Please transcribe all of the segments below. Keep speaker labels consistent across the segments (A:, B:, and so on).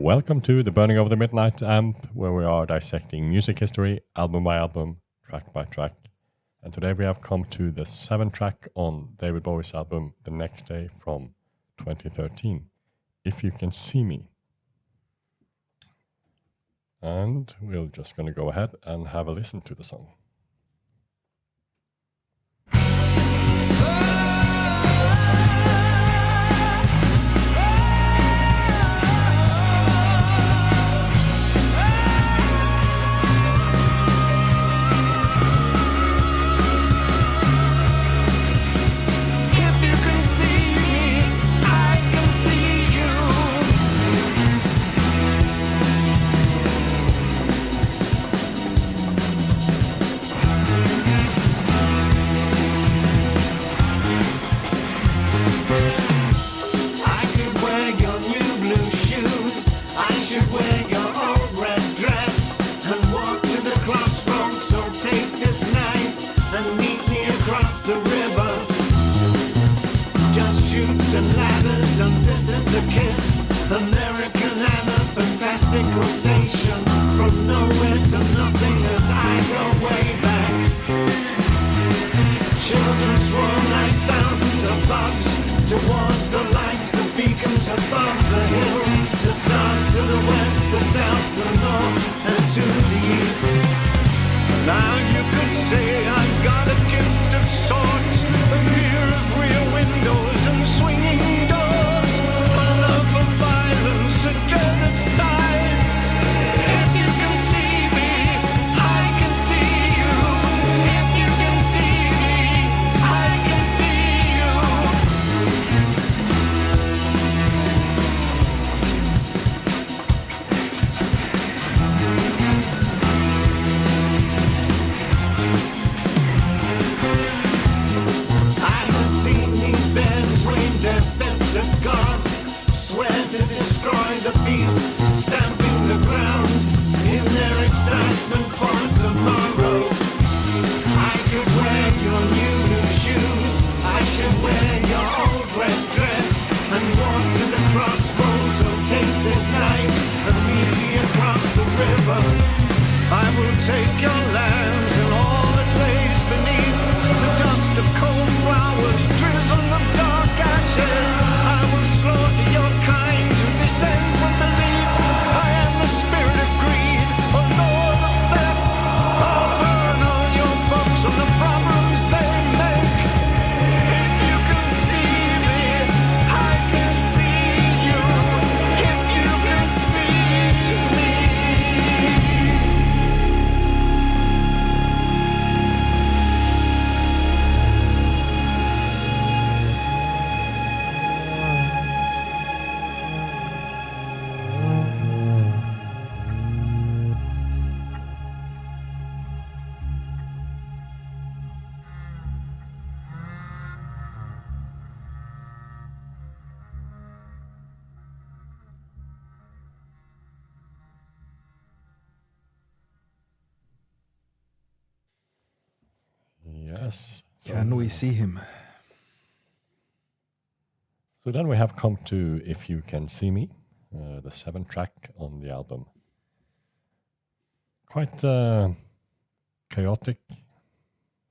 A: Welcome to the Burning of the Midnight Amp, where we are dissecting music history, album by album, track by track. And today we have come to the 7th track on David Bowie's album The Next Day from 2013, If You Can See Me. And we're just going to go ahead and have a listen to the song.
B: And ladders, and this is the kiss, American and a fantastic causation, from nowhere to nothing, and I go way back. Children swarm like thousands of bugs towards the lights, the beacons above the hill, the stars to the west, the south, the north, and to the east. Now you could say I've got a gift of sorts, a fear of rear windows and swinging doors, a love of violence, a dread of size. If you can see me, I can see you. If you can see me, I can see you. I have seen these bands rain their fist at God, swear to destroy the beast, stamping the ground in their excitement for tomorrow. I could wear your new shoes, I should wear your old red dress, and walk to the crossroads. So take this knife and meet me across the river. I will take your lands and all that lays beneath, the dust of cold flowers, drizzle of dark ashes. I will slaughter your kind to descend from belief. I am the spirit of greed, a lord of theft. I'll burn all your books on the problems they make. If you can see me, I can see you. If you can see me.
A: Yes.
C: Can we see him?
A: So then we have come to If You Can See Me, the 7th track on the album. Quite chaotic,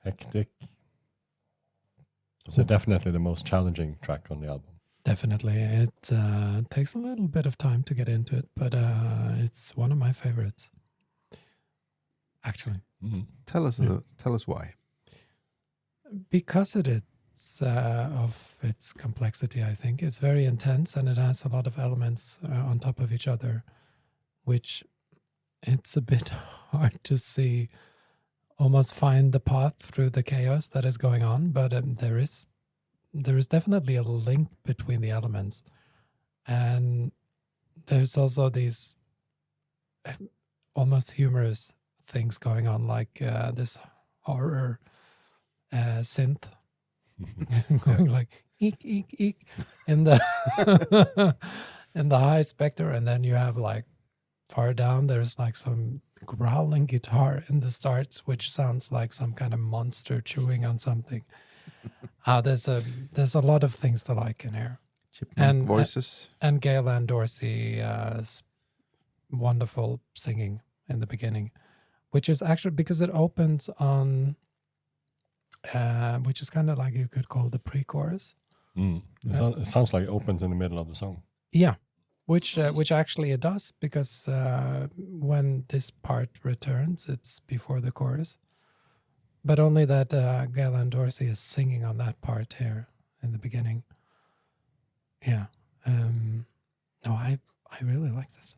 A: hectic. So definitely the most challenging track on the album.
D: Definitely. It takes a little bit of time to get into it, but it's one of my favorites, actually.
A: Mm.
C: Tell us why.
D: Because it is of its complexity, I think. It's very intense, and it has a lot of elements on top of each other, which it's a bit hard to see, almost find the path through the chaos that is going on, but there is definitely a link between the elements. And there's also these almost humorous things going on, like this horror synth going like eek eek eek in the in the high spectre, and then you have like far down there's like some growling guitar in the starts, which sounds like some kind of monster chewing on something. There's a lot of things to like in here.
C: Chipmunk voices.
D: And Gail Ann Dorsey wonderful singing in the beginning, which is actually because it opens on, which is kind of like you could call the pre-chorus.
A: It sounds like it opens in the middle of the song.
D: Yeah, which actually it does, because when this part returns, it's before the chorus. But only that Galen Dorsey is singing on that part here in the beginning. Yeah. No, I really like this.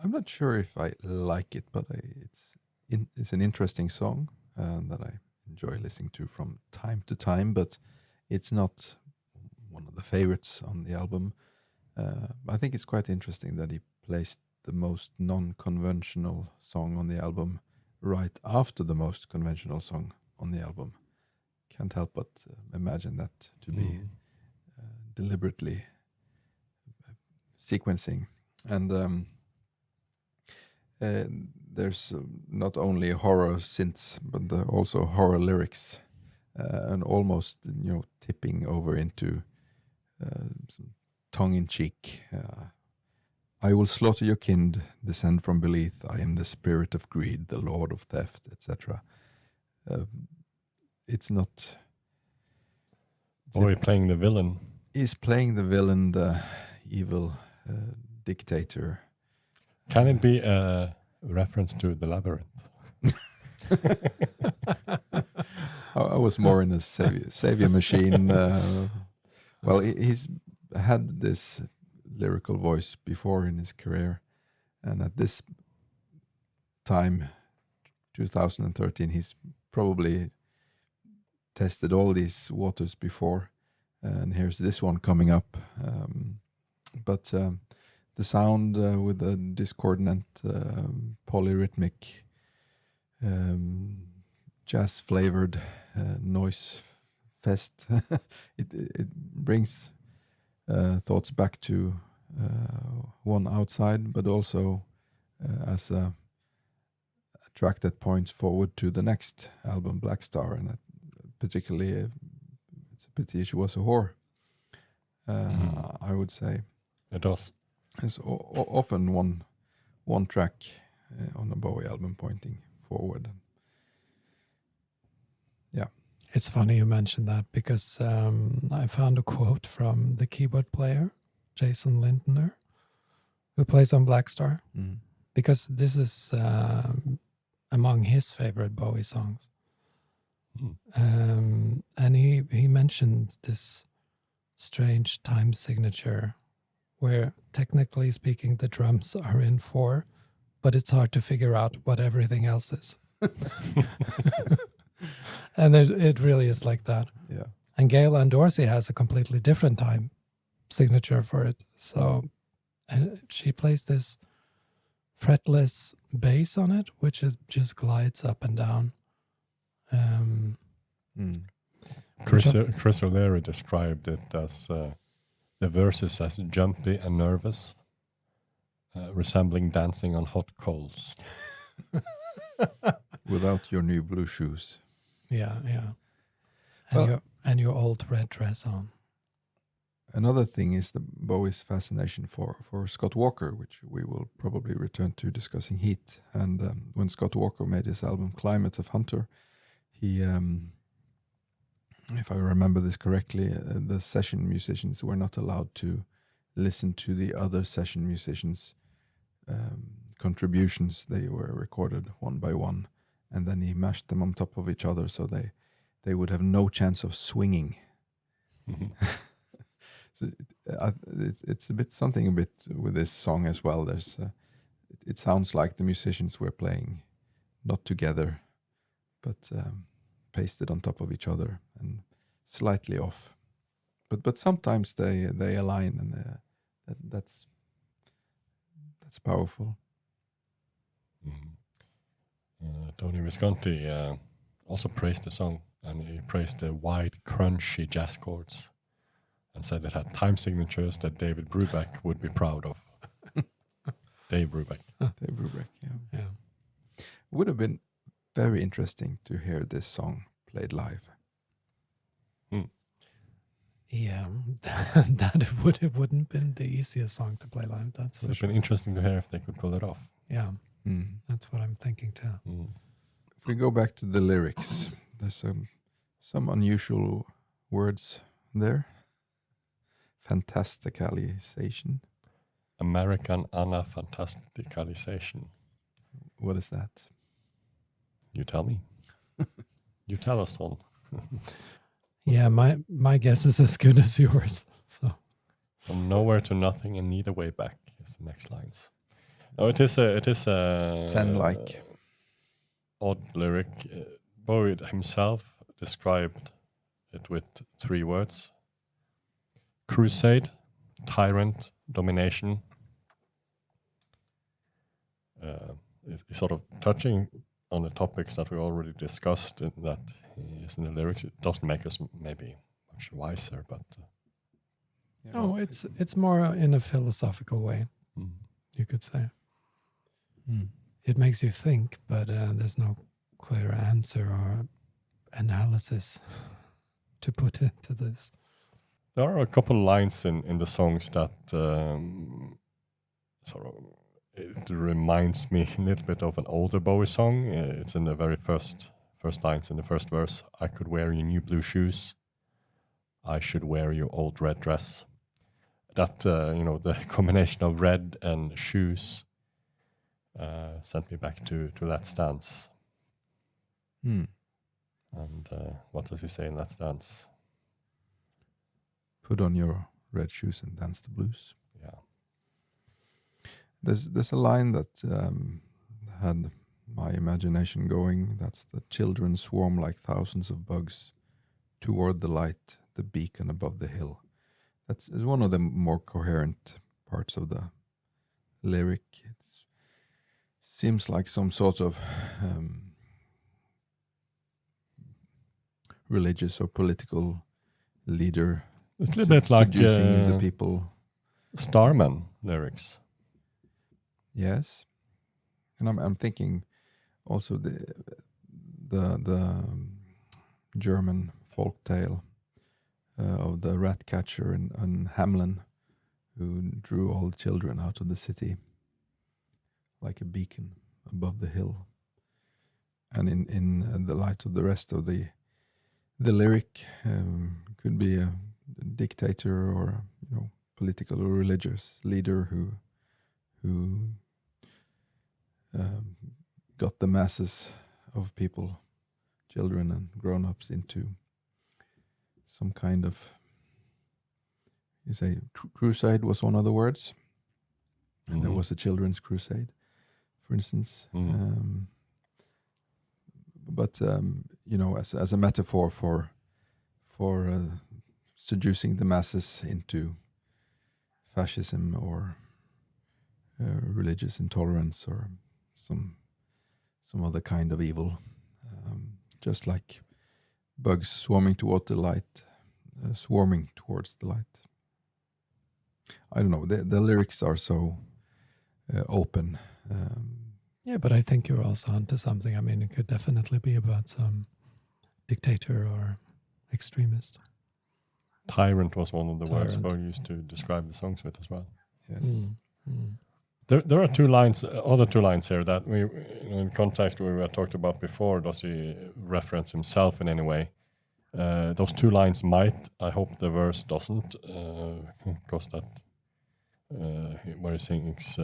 C: I'm not sure if I like it, but it's an interesting song that I enjoy listening to from time to time, but it's not one of the favorites on the album. I think it's quite interesting that he placed the most non-conventional song on the album right after the most conventional song on the album. Can't help but imagine that to be deliberately sequencing. And there's not only horror synths, but also horror lyrics, and almost tipping over into some tongue-in-cheek. I will slaughter your kind, descend from beneath. I am the spirit of greed, the lord of theft, etc. It's not.
A: Bowie playing the villain.
C: He's playing the villain, the evil dictator.
A: Can it be a reference to the Labyrinth?
C: I was more in a savior machine. Well, he's had this lyrical voice before in his career, and at this time, 2013, he's probably tested all these waters before, and here's this one coming up. But the sound with the discordant, polyrhythmic, jazz-flavored noise fest, it brings thoughts back to One Outside, but also as a track that points forward to the next album, Black Star, and particularly it's a pity she was a whore. I would say
A: It does.
C: there's often one track on a Bowie album pointing forward. Yeah.
D: It's funny you mentioned that, because I found a quote from the keyboard player, Jason Lindner, who plays on Black Star, because this is among his favorite Bowie songs. And he mentioned this strange time signature where, technically speaking, the drums are in 4, but it's hard to figure out what everything else is. And it really is like that.
C: Yeah.
D: And Galen Dorsey has a completely different time signature for it. So she plays this fretless bass on it, which just glides up and down.
A: Chris O'Leary described it as the verses as jumpy and nervous, resembling dancing on hot coals.
C: Without your new blue shoes.
D: Yeah.
C: Well-
D: And your old red dress on.
C: Another thing is the Bowie's fascination for Scott Walker, which we will probably return to discussing Heat. And when Scott Walker made his album Climate of Hunter, he, if I remember this correctly, the session musicians were not allowed to listen to the other session musicians' contributions. They were recorded one by one, and then he mashed them on top of each other so they would have no chance of swinging. So it's a bit with this song as well. There's it sounds like the musicians were playing not together, but pasted on top of each other and slightly off. But sometimes they align, and that's powerful.
A: Tony Visconti also praised the song, and he praised the wide, crunchy jazz chords, and said it had time signatures that David Brubeck would be proud of. Dave Brubeck.
C: Dave Brubeck, yeah. It would have been very interesting to hear this song played live.
D: Yeah, it wouldn't been the easiest song to play live. That's
A: It
D: for
A: would have
D: sure.
A: been interesting to hear if they could pull it off.
D: Yeah,
C: Mm.
D: that's what I'm thinking too.
A: Mm.
C: If we go back to the lyrics, there's some unusual words there. Fantasticalization.
A: American anafantasticalization.
C: What is that?
A: You tell me. You tell us, Tom.
D: Yeah, my guess is as good as yours. So
A: From nowhere to nothing and neither way back is the next lines. No, it is a
C: Zen-like.
A: Odd lyric. Bowie himself described it with 3 words: crusade, tyrant, domination. It's sort of touching on the topics that we already discussed in that is in the lyrics. It doesn't make us maybe much wiser, but
D: it's more in a philosophical way,
A: mm.
D: you could say.
C: Mm.
D: It makes you think, but there's no clear answer or analysis to put into this.
A: There are a couple lines in the songs that sort of it reminds me a little bit of an older Bowie song. It's in the very first lines in the first verse. I could wear your new blue shoes. I should wear your old red dress. That the combination of red and shoes sent me back to that stance.
C: Mm.
A: And what does he say in that stance?
C: Put on your red shoes and dance the blues.
A: Yeah.
C: There's a line that had my imagination going. That's the children swarm like thousands of bugs toward the light, the beacon above the hill. That's is one of the more coherent parts of the lyric. It seems like some sort of religious or political leader.
A: It's a little bit like
C: seducing the people.
A: Starman lyrics.
C: Yes, and I'm thinking also the German folk tale of the rat catcher and Hamlin, who drew all the children out of the city like a beacon above the hill. And in the light of the rest of the lyric, could be a dictator or political or religious leader who got the masses of people, children and grown-ups, into some kind of, you say, crusade was one of the words.
A: Mm-hmm.
C: And there was a children's crusade, for instance.
A: Mm.
C: But as a metaphor for seducing the masses into fascism or religious intolerance or some other kind of evil, just like bugs swarming towards the light. I don't know. The lyrics are so open.
D: Yeah, but I think you're also onto something. I mean, it could definitely be about some dictator or extremist.
A: Tyrant was one of the words
D: Tyrant.
A: Bowie used to describe the songs with as well.
C: Yes.
A: There are other two lines here that we, in context we talked about before. Does he reference himself in any way? Those 2 lines might. I hope the verse doesn't, because that where he sings,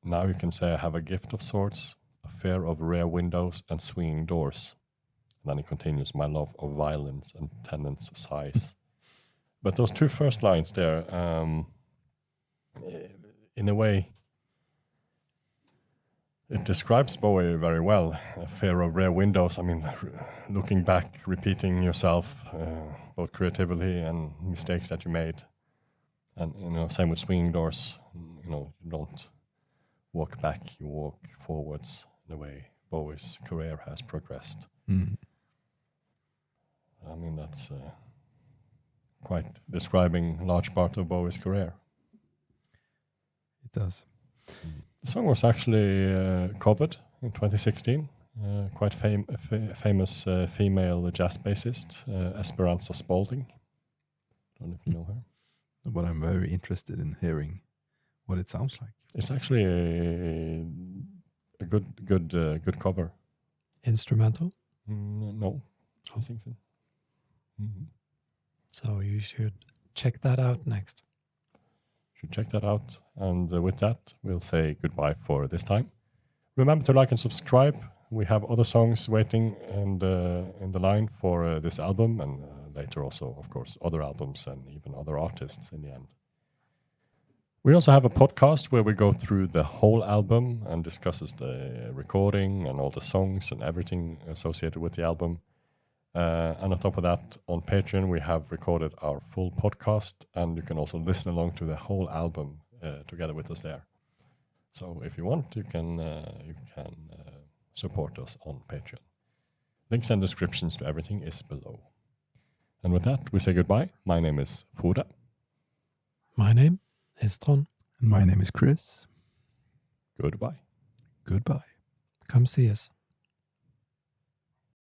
A: now you can say I have a gift of sorts, a fear of rare windows and swinging doors. And then he continues, my love of violence and tenants' sighs. But those 2 first lines there, in a way, it describes Bowie very well. A fear of rare windows. I mean, looking back, repeating yourself, both creatively and mistakes that you made. And, same with swinging doors. You don't walk back, you walk forwards the way Bowie's career has progressed.
C: Mm.
A: I mean, that's quite describing a large part of Bowie's career.
C: It does.
A: The song was actually covered in 2016. Quite famous female jazz bassist, Esperanza Spalding, Don't know if you know her.
C: But I'm very interested in hearing what it sounds like.
A: It's actually a good cover.
D: Instrumental.
A: No, she sings it. Mm-hmm.
D: So you should check that out next.
A: Should check that out. And with that, we'll say goodbye for this time. Remember to like and subscribe. We have other songs waiting in the line for this album, and later also, of course, other albums and even other artists in the end. We also have a podcast where we go through the whole album and discusses the recording and all the songs and everything associated with the album. And on top of that, on Patreon, we have recorded our full podcast, and you can also listen along to the whole album together with us there. So if you want, you can support us on Patreon. Links and descriptions to everything is below. And with that, we say goodbye. My name is Frode.
D: My name is Trond.
C: And my name is Chris.
A: Goodbye.
C: Goodbye.
D: Come see us.